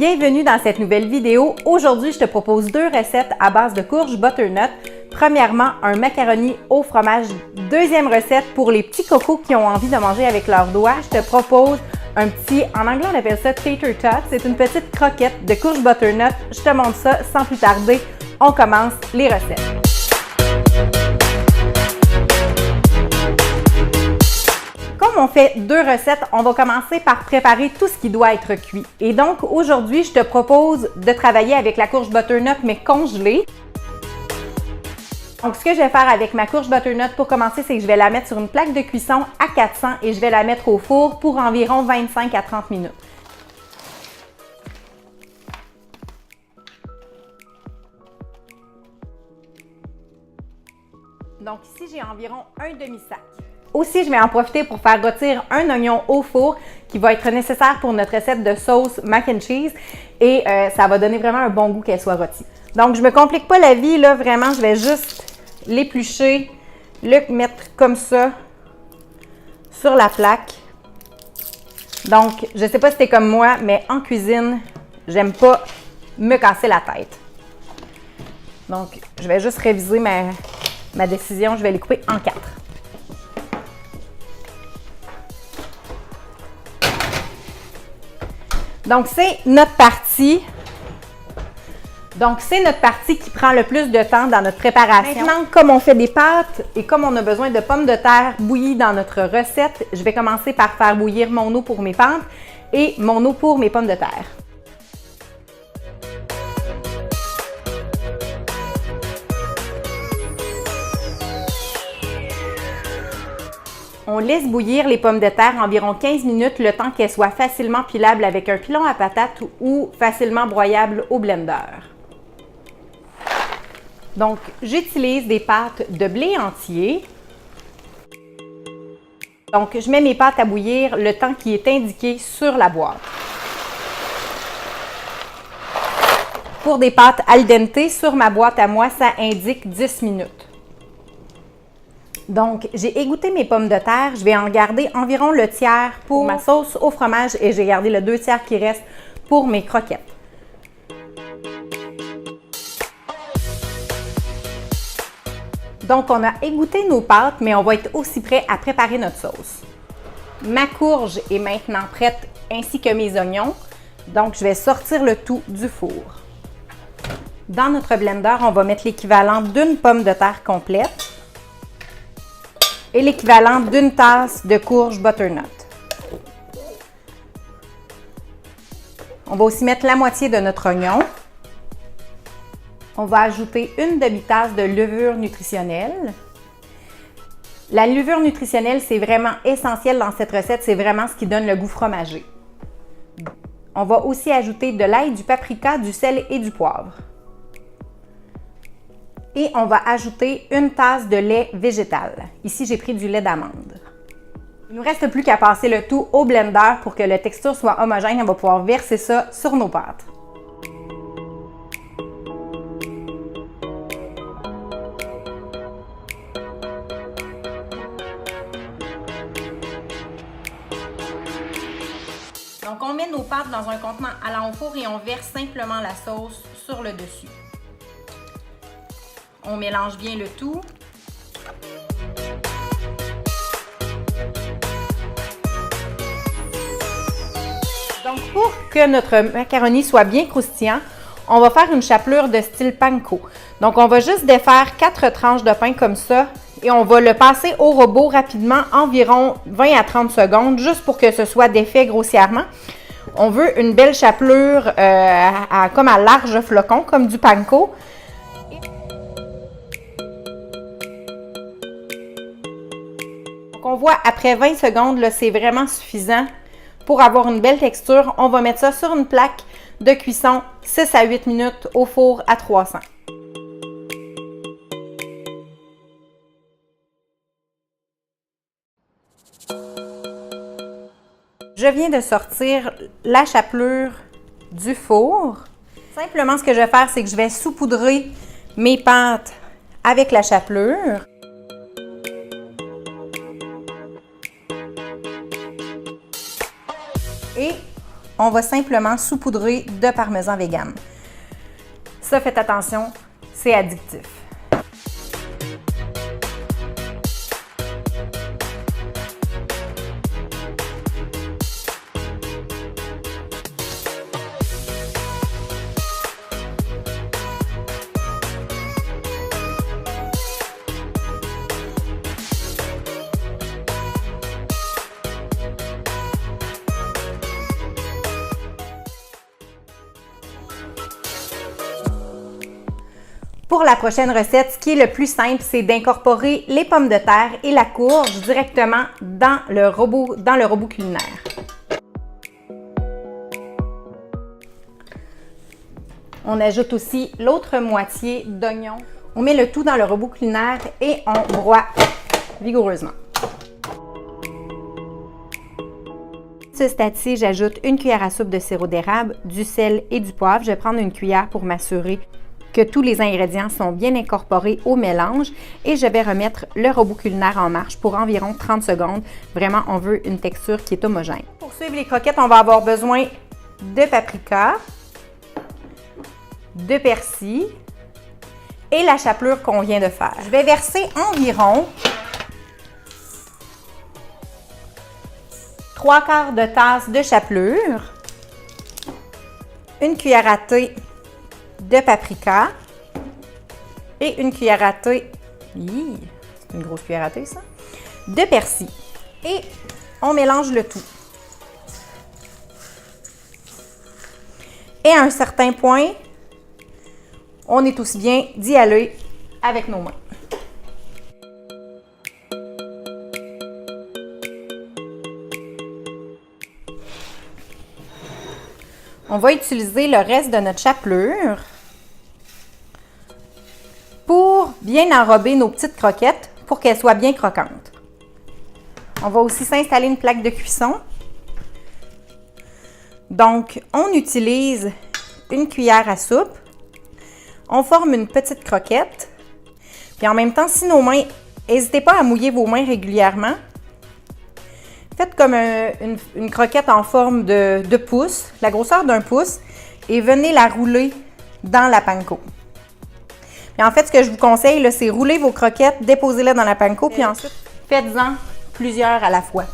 Bienvenue dans cette nouvelle vidéo. Aujourd'hui, je te propose deux recettes à base de courge butternut. Premièrement, un macaroni au fromage. Deuxième recette pour les petits cocos qui ont envie de manger avec leurs doigts. Je te propose un petit, en anglais on appelle ça tater tot. C'est une petite croquette de courge butternut. Je te montre ça sans plus tarder. On commence les recettes. Comme on fait deux recettes, on va commencer par préparer tout ce qui doit être cuit. Et donc, aujourd'hui, je te propose de travailler avec la courge butternut, mais congelée. Donc, ce que je vais faire avec ma courge butternut pour commencer, c'est que je vais la mettre sur une plaque de cuisson à 400 et je vais la mettre au four pour environ 25 à 30 minutes. Donc ici, j'ai environ un demi-sac. Aussi, je vais en profiter pour faire rôtir un oignon au four qui va être nécessaire pour notre recette de sauce mac and cheese et ça va donner vraiment un bon goût qu'elle soit rôtie. Donc, je ne me complique pas la vie, là, vraiment, je vais juste l'éplucher, le mettre comme ça sur la plaque. Donc, je ne sais pas si t'es comme moi, mais en cuisine, j'aime pas me casser la tête. Donc, je vais juste réviser ma décision, je vais les couper en 4. Donc, c'est notre partie. Donc, c'est notre partie qui prend le plus de temps dans notre préparation. Maintenant, comme on fait des pâtes et comme on a besoin de pommes de terre bouillies dans notre recette, je vais commencer par faire bouillir mon eau pour mes pâtes et mon eau pour mes pommes de terre. On laisse bouillir les pommes de terre environ 15 minutes, le temps qu'elles soient facilement pilables avec un pilon à patates ou facilement broyables au blender. Donc, j'utilise des pâtes de blé entier. Donc, je mets mes pâtes à bouillir le temps qui est indiqué sur la boîte. Pour des pâtes al dente, sur ma boîte à moi, ça indique 10 minutes. Donc, j'ai égoutté mes pommes de terre. Je vais en garder environ le tiers pour ma sauce au fromage et j'ai gardé le 2 tiers qui reste pour mes croquettes. Donc, on a égoutté nos pâtes, mais on va être aussi prêt à préparer notre sauce. Ma courge est maintenant prête, ainsi que mes oignons. Donc, je vais sortir le tout du four. Dans notre blender, on va mettre l'équivalent d'une pomme de terre complète et l'équivalent d'une tasse de courge butternut. On va aussi mettre la moitié de notre oignon. On va ajouter une demi-tasse de levure nutritionnelle. La levure nutritionnelle, c'est vraiment essentiel dans cette recette, c'est vraiment ce qui donne le goût fromager. On va aussi ajouter de l'ail, du paprika, du sel et du poivre. Et on va ajouter une tasse de lait végétal. Ici, j'ai pris du lait d'amande. Il ne nous reste plus qu'à passer le tout au blender pour que la texture soit homogène. On va pouvoir verser ça sur nos pâtes. Donc, on met nos pâtes dans un contenant allant au four et on verse simplement la sauce sur le dessus. On mélange bien le tout. Donc, pour que notre macaroni soit bien croustillant, on va faire une chapelure de style panko. Donc, on va juste défaire 4 tranches de pain comme ça et on va le passer au robot rapidement, environ 20 à 30 secondes, juste pour que ce soit défait grossièrement. On veut une belle chapelure comme à large flocon, comme du panko. On voit après 20 secondes, c'est vraiment suffisant pour avoir une belle texture. On va mettre ça sur une plaque de cuisson 6 à 8 minutes au four à 300. Je viens de sortir la chapelure du four. Simplement, ce que je vais faire, c'est que je vais saupoudrer mes pâtes avec la chapelure. Et on va simplement saupoudrer de parmesan vegan. Ça, faites attention, c'est addictif. Pour la prochaine recette, ce qui est le plus simple, c'est d'incorporer les pommes de terre et la courge directement dans le robot culinaire. On ajoute aussi l'autre moitié d'oignon. On met le tout dans le robot culinaire et on broie vigoureusement. À ce stade-ci, j'ajoute une cuillère à soupe de sirop d'érable, du sel et du poivre. Je vais prendre une cuillère pour m'assurer que tous les ingrédients sont bien incorporés au mélange et je vais remettre le robot culinaire en marche pour environ 30 secondes. Vraiment, on veut une texture qui est homogène. Pour suivre les croquettes, on va avoir besoin de paprika, de persil et la chapelure qu'on vient de faire. Je vais verser environ 3/4 de tasse de chapelure, une cuillère à thé de paprika et une cuillère à thé, c'est une grosse cuillère à thé ça, de persil. Et on mélange le tout. Et à un certain point, on est aussi bien d'y aller avec nos mains. On va utiliser le reste de notre chapelure pour bien enrober nos petites croquettes pour qu'elles soient bien croquantes. On va aussi s'installer une plaque de cuisson. Donc, on utilise une cuillère à soupe. On forme une petite croquette. Puis en même temps, si nos mains, n'hésitez pas à mouiller vos mains régulièrement. Faites comme une croquette en forme de pouce, la grosseur d'un pouce, et venez la rouler dans la panko. Puis en fait, ce que je vous conseille, c'est rouler vos croquettes, déposez-les dans la panko, puis ensuite, faites-en plusieurs à la fois.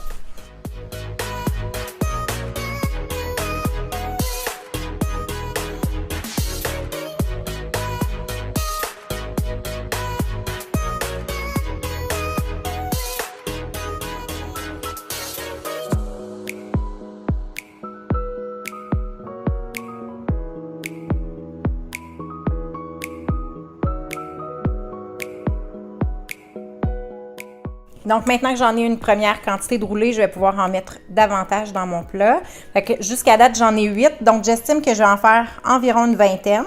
Donc, maintenant que j'en ai une première quantité de roulés, je vais pouvoir en mettre davantage dans mon plat. Fait que jusqu'à date, j'en ai 8. Donc, j'estime que je vais en faire environ une vingtaine.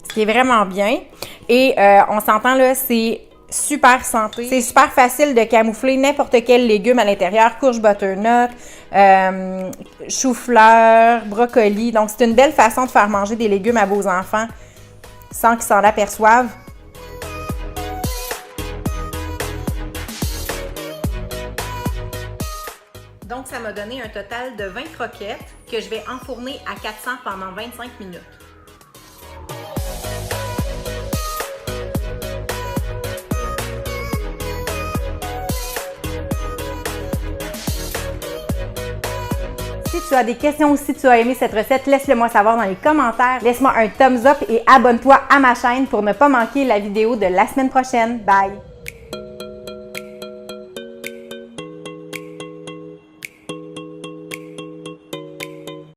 Ce qui est vraiment bien. Et on s'entend là, c'est super santé. C'est super facile de camoufler n'importe quel légume à l'intérieur. Courge butternut, chou-fleur, brocoli. Donc, c'est une belle façon de faire manger des légumes à vos enfants sans qu'ils s'en aperçoivent. Donc, ça m'a donné un total de 20 croquettes que je vais enfourner à 400 pendant 25 minutes. Si tu as des questions ou si tu as aimé cette recette, laisse-le moi savoir dans les commentaires. Laisse-moi un thumbs up et abonne-toi à ma chaîne pour ne pas manquer la vidéo de la semaine prochaine. Bye!